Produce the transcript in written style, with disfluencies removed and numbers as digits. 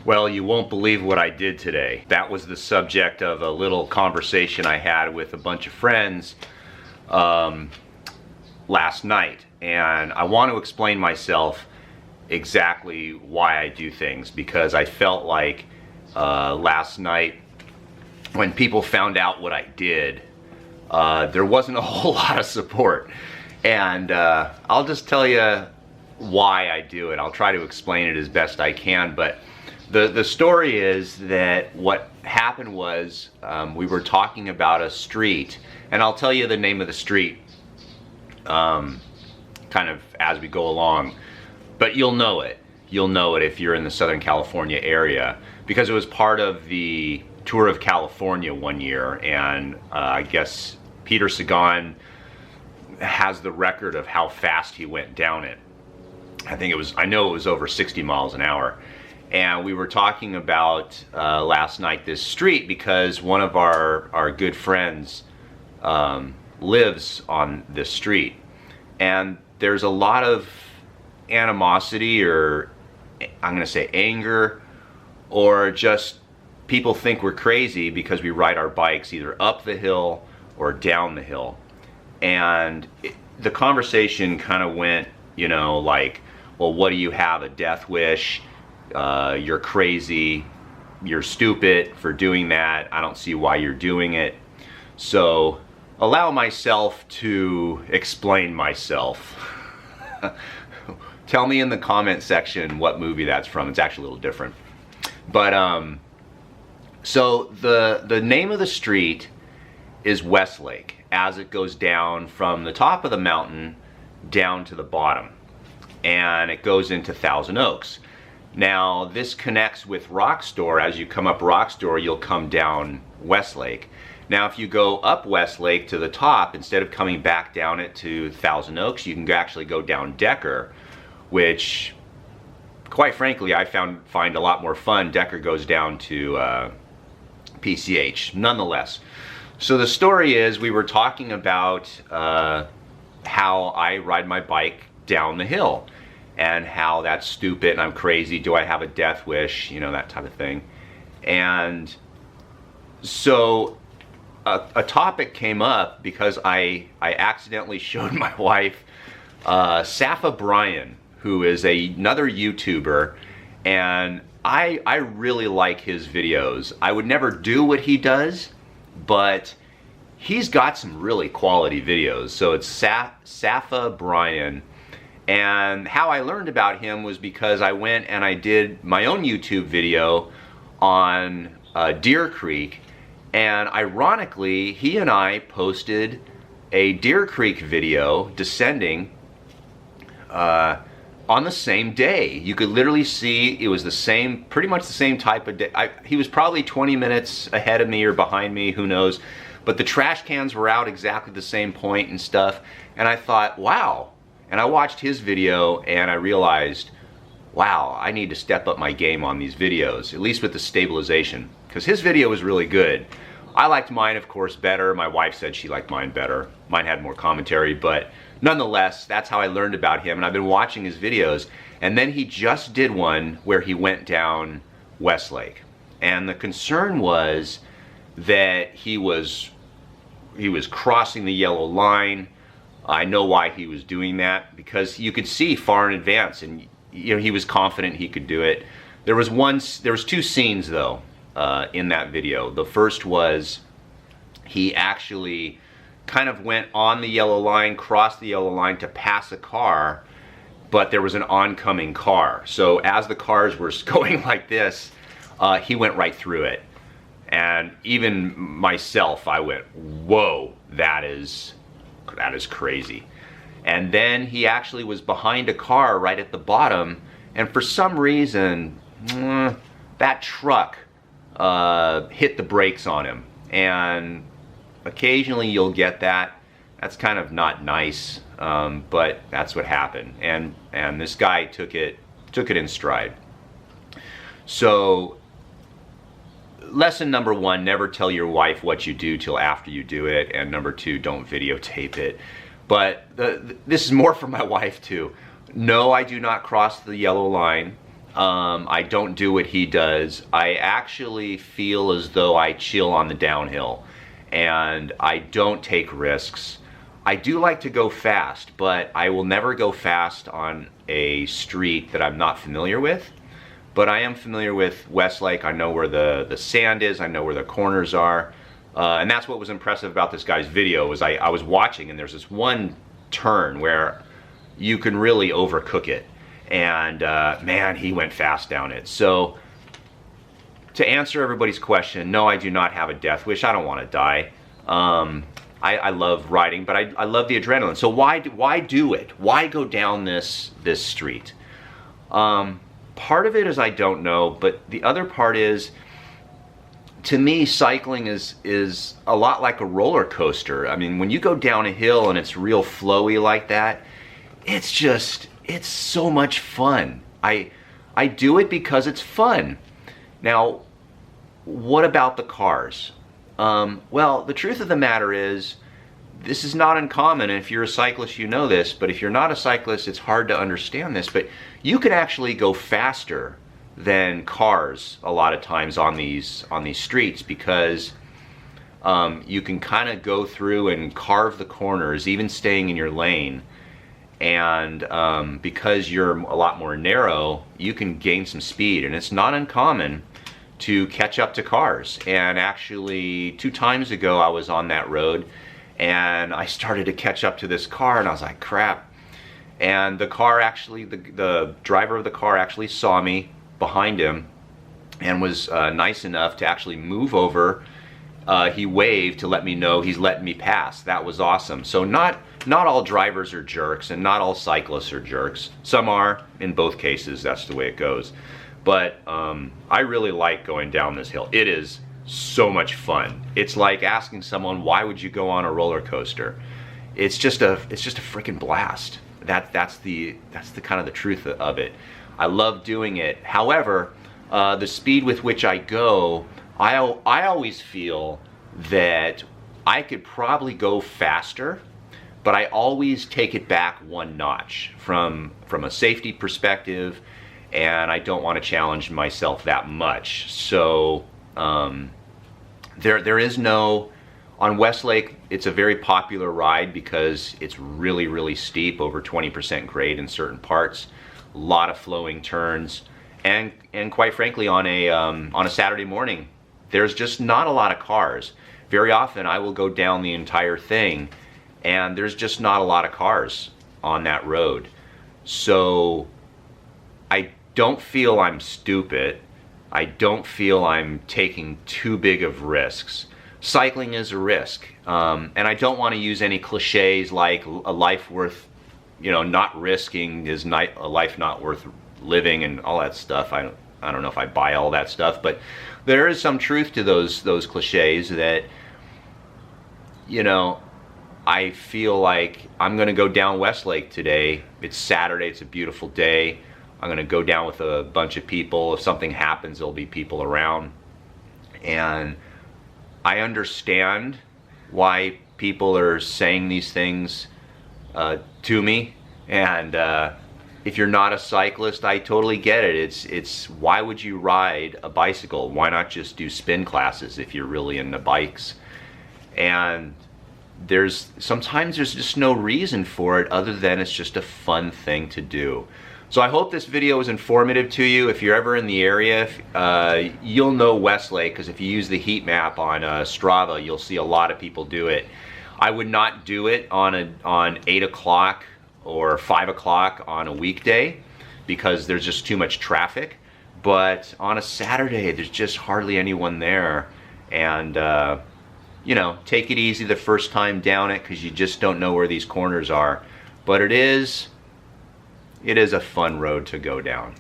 Well, you won't believe what I did today. That was the subject of a little conversation I had with a bunch of friends last night. And I want to explain myself exactly why I do things, because I felt like last night when people found out what I did, there wasn't a whole lot of support. And I'll just tell you why I do it. I'll try to explain it as best I can, but the story is that what happened was we were talking about a street, and I'll tell you the name of the street kind of as we go along, but you'll know it. You'll know it if you're in the Southern California area, because it was part of the Tour of California one year, and I guess Peter Sagan has the record of how fast he went down it. I know it was over 60 miles an hour. And we were talking about last night this street because one of our good friends lives on this street. And there's a lot of animosity, or I'm going to say anger, or just people think we're crazy because we ride our bikes either up the hill or down the hill. And the conversation kind of went, you know, like, well, what do you have, a death wish? You're crazy, you're stupid for doing that, I don't see why you're doing it. So allow myself to explain myself. Tell me in the comment section what movie that's from. It's actually a little different. But so the name of the street is Westlake, as it goes down from the top of the mountain down to the bottom, and it goes into Thousand Oaks. Now this connects with Rockstore. As you come up Rockstore, you'll come down Westlake. Now if you go up Westlake to the top, instead of coming back down it to Thousand Oaks, you can actually go down Decker, which quite frankly I find a lot more fun. Decker goes down to PCH nonetheless. So the story is, we were talking about how I ride my bike down the hill, and how that's stupid and I'm crazy, do I have a death wish, you know, that type of thing. And so a topic came up because I accidentally showed my wife Safa Brian, who is another YouTuber, and I really like his videos. I would never do what he does, but he's got some really quality videos. So it's Safa Brian. And how I learned about him was because I went and I did my own YouTube video on Deer Creek, and ironically he and I posted a Deer Creek video descending on the same day. You could literally see it was the same, pretty much the same type of day. He was probably 20 minutes ahead of me or behind me, who knows, but the trash cans were out exactly the same point and stuff, and I thought, wow. And I watched his video and I realized, wow, I need to step up my game on these videos, at least with the stabilization, because his video was really good. I liked mine, of course, better. My wife said she liked mine better. Mine had more commentary, but nonetheless, that's how I learned about him, and I've been watching his videos. And then he just did one where he went down Westlake, and the concern was that he was crossing the yellow line. I know why he was doing that, because you could see far in advance, and you know, he was confident he could do it. There was two scenes though in that video. The first was he actually kind of went on the yellow line, crossed the yellow line to pass a car, but there was an oncoming car. So as the cars were going like this, he went right through it. And even myself, I went, whoa, that is crazy. And then he actually was behind a car right at the bottom, and for some reason that truck hit the brakes on him. And occasionally you'll get that. That's kind of not nice, but that's what happened. And this guy took it in stride. So lesson number one, never tell your wife what you do till after you do it. And number two, don't videotape it. But this is more for my wife too. No, I do not cross the yellow line. I don't do what he does. I actually feel as though I chill on the downhill, and I don't take risks. I do like to go fast, but I will never go fast on a street that I'm not familiar with. But I am familiar with Westlake. I know where the sand is. I know where the corners are. And that's what was impressive about this guy's video, was I was watching, and there's this one turn where you can really overcook it. And man, he went fast down it. So to answer everybody's question, no, I do not have a death wish. I don't want to die. I love riding, but I love the adrenaline. So why do it? Why go down this street? Part of it is I don't know, but the other part is, to me, cycling is a lot like a roller coaster. I mean, when you go down a hill and it's real flowy like that, it's so much fun. I do it because it's fun. Now, what about the cars? Well, the truth of the matter is, this is not uncommon, and if you're a cyclist, you know this, but if you're not a cyclist, it's hard to understand this, but you can actually go faster than cars a lot of times on these streets, because you can kind of go through and carve the corners, even staying in your lane, and because you're a lot more narrow, you can gain some speed, and it's not uncommon to catch up to cars. And actually 2 times ago I was on that road and I started to catch up to this car, and I was like, crap. And the car actually, the driver of the car actually saw me behind him and was nice enough to actually move over. He waved to let me know he's letting me pass. That was awesome. So not all drivers are jerks, and not all cyclists are jerks. Some are. In both cases, that's the way it goes. But I really like going down this hill. It is so much fun. It's like asking someone, why would you go on a roller coaster? It's just a freaking blast. That's the kind of the truth of it. I love doing it. However, the speed with which I go, I always feel that I could probably go faster, but I always take it back 1 notch from a safety perspective, and I don't want to challenge myself that much. So there is no, on Westlake, it's a very popular ride because it's really, really steep, over 20% grade in certain parts, a lot of flowing turns, and quite frankly, on a Saturday morning, there's just not a lot of cars. Very often I will go down the entire thing and there's just not a lot of cars on that road. So I don't feel I'm stupid. I don't feel I'm taking too big of risks. Cycling is a risk, and I don't want to use any cliches like a life worth, not risking is a life not worth living and all that stuff. I don't know if I buy all that stuff, but there is some truth to those cliches that, I feel like I'm going to go down Westlake today. It's Saturday, it's a beautiful day. I'm going to go down with a bunch of people. If something happens, there'll be people around. And I understand why people are saying these things to me. And if you're not a cyclist, I totally get it. It's why would you ride a bicycle? Why not just do spin classes if you're really into bikes? And sometimes there's just no reason for it other than it's just a fun thing to do. So I hope this video was informative to you. If you're ever in the area, you'll know Westlake, because if you use the heat map on Strava, you'll see a lot of people do it. I would not do it on 8 o'clock or 5 o'clock on a weekday because there's just too much traffic. But on a Saturday, there's just hardly anyone there. And take it easy the first time down it, because you just don't know where these corners are. But it is a fun road to go down.